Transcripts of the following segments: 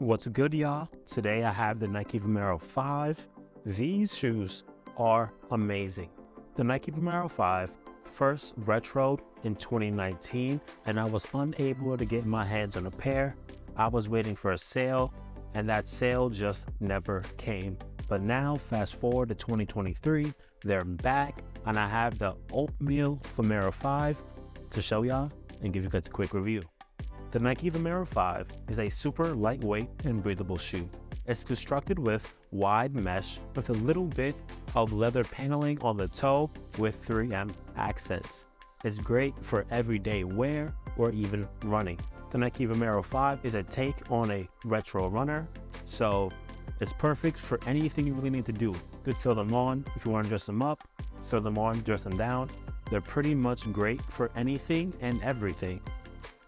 What's good, y'all? Today I have the Nike Vomero 5. These shoes are amazing. The Nike Vomero 5 first retroed in 2019, and I was unable to get my hands on a pair. I was waiting for a sale, and that sale just never came. But now, fast forward to 2023, they're back, and I have the Oatmeal Vomero 5 to show y'all and give you guys a quick review. The Nike Zoom 5 is a super lightweight and breathable shoe. It's constructed with wide mesh with a little bit of leather paneling on the toe with 3M accents. It's great for everyday wear or even running. The Nike Zoom 5 is a take on a retro runner, so it's perfect for anything you really need to do. You could throw them on if you want to dress them up, throw them on, dress them down. They're pretty much great for anything and everything.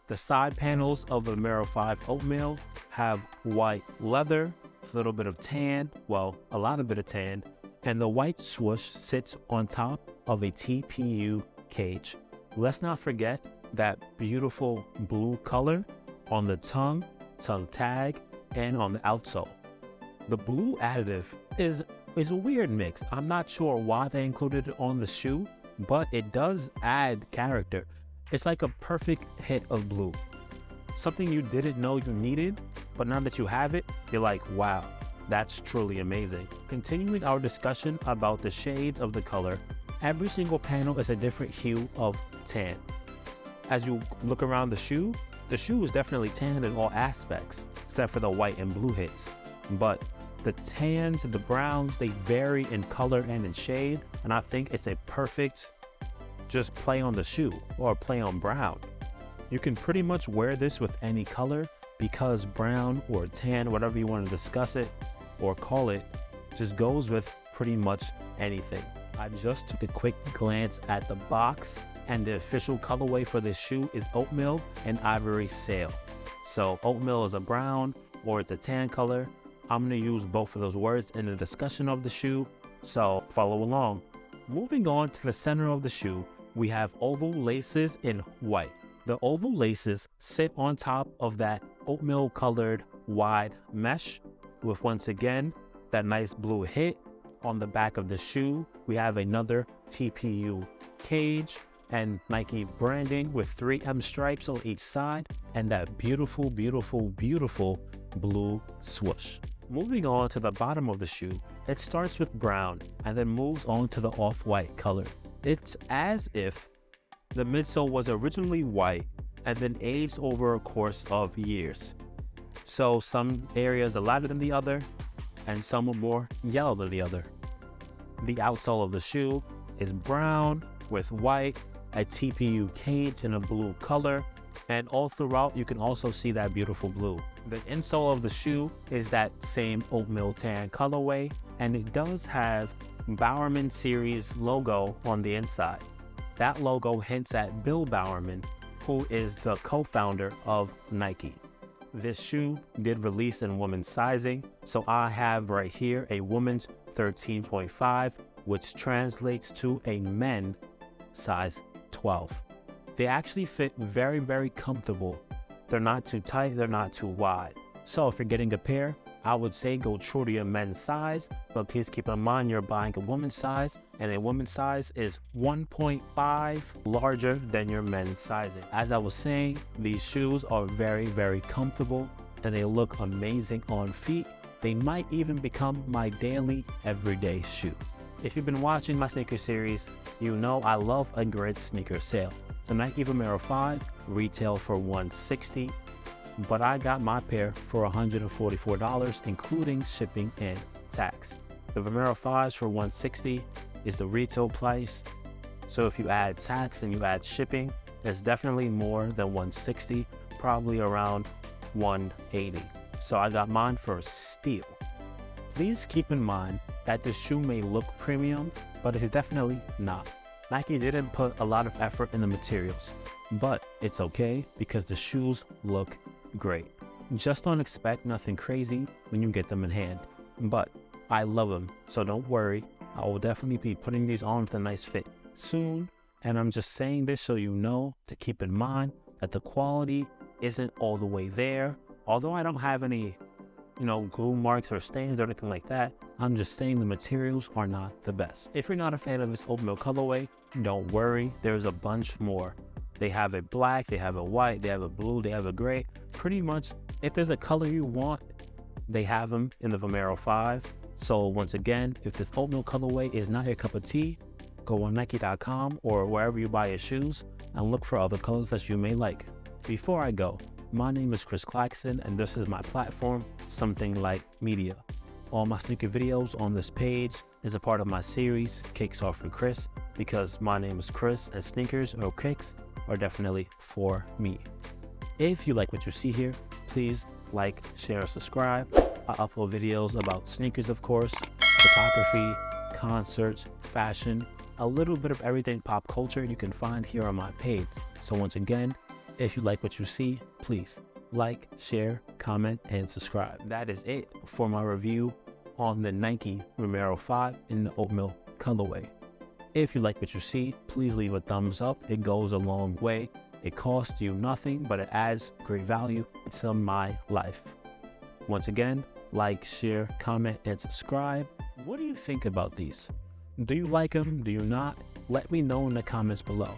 The side panels of the Vomero 5 Oatmeal have white leather, a little bit of tan, well, a lot of bit of tan, and the white swoosh sits on top of a TPU cage. Let's not forget that beautiful blue color on the tongue tag, and on the outsole. The blue additive is a weird mix. I'm not sure why they included it on the shoe, but it does add character. It's like a perfect hit of blue. Something you didn't know you needed, but now that you have it, you're like, wow, that's truly amazing. Continuing our discussion about the shades of the color, every single panel is a different hue of tan. As you look around the shoe is definitely tan in all aspects, except for the white and blue hits. But the tans and the browns, they vary in color and in shade, and I think it's a perfect just play on the shoe or play on brown. You can pretty much wear this with any color because brown or tan, whatever you want to discuss it or call it, just goes with pretty much anything. I just took a quick glance at the box, and the official colorway for this shoe is Oatmeal and Ivory Sail. So Oatmeal is a brown or it's a tan color. I'm going to use both of those words in the discussion of the shoe, so follow along. Moving on to the center of the shoe, we have oval laces in white. The oval laces sit on top of that oatmeal colored wide mesh with, once again, that nice blue hit. On the back of the shoe, we have another TPU cage and Nike branding with 3M stripes on each side and that beautiful, beautiful, beautiful blue swoosh. Moving on to the bottom of the shoe, it starts with brown and then moves on to the off-white color. It's as if the midsole was originally white and then aged over a course of years. So some areas are lighter than the other and some are more yellow than the other. The outsole of the shoe is brown with white, a TPU cage in a blue color, and all throughout you can also see that beautiful blue. The insole of the shoe is that same oatmeal tan colorway, and it does have Bowerman series logo on the inside. That logo hints at Bill Bowerman, who is the co-founder of Nike. This shoe did release in women's sizing, so I have right here a woman's 13.5, which translates to a men's size 12. They actually fit very, very comfortable. They're not too tight, they're not too wide. So if you're getting a pair, I would say go true to your men's size, but please keep in mind you're buying a woman's size, and a woman's size is 1.5 larger than your men's sizing. As I was saying, these shoes are very, very comfortable and they look amazing on feet. They might even become my daily, everyday shoe. If you've been watching my sneaker series, you know I love a great sneaker sale. The Nike Vomero 5 retail for $160, but I got my pair for $144, including shipping and tax. The Vomero 5s for $160 is the retail price. So if you add tax and you add shipping, it's definitely more than $160, probably around $180. So I got mine for a steal. Please keep in mind that the shoe may look premium, but it's definitely not. Nike didn't put a lot of effort in the materials, but it's okay because the shoes look great. Just don't expect nothing crazy when you get them in hand, but I love them, so don't worry. I will definitely be putting these on with a nice fit soon, and I'm just saying this so you know to keep in mind that the quality isn't all the way there. Although I don't have any glue marks or stains or anything like that. I'm just saying the materials are not the best. If you're not a fan of this oatmeal colorway, don't worry, there's a bunch more. They have a black, they have a white, they have a blue, they have a gray. Pretty much, if there's a color you want, they have them in the Vomero 5. So once again, if this oatmeal colorway is not your cup of tea, go on Nike.com or wherever you buy your shoes and look for other colors that you may like. Before I go, my name is CClaxton and this is my platform, Something Like Media. All my sneaker videos on this page is a part of my series, Kicks Off with Chris, because my name is Chris and sneakers or kicks are definitely for me. If you like what you see here, please like, share, and subscribe. I upload videos about sneakers, of course, photography, concerts, fashion, a little bit of everything pop culture you can find here on my page. So once again, if you like what you see, please like, share, comment, and subscribe. That is it for my review on the Nike Vomero 5 in the oatmeal colorway. If you like what you see, please leave a thumbs up. It goes a long way. It costs you nothing, but it adds great value to my life. Once again, like, share, comment, and subscribe. What do you think about these? Do you like them? Do you not? Let me know in the comments below.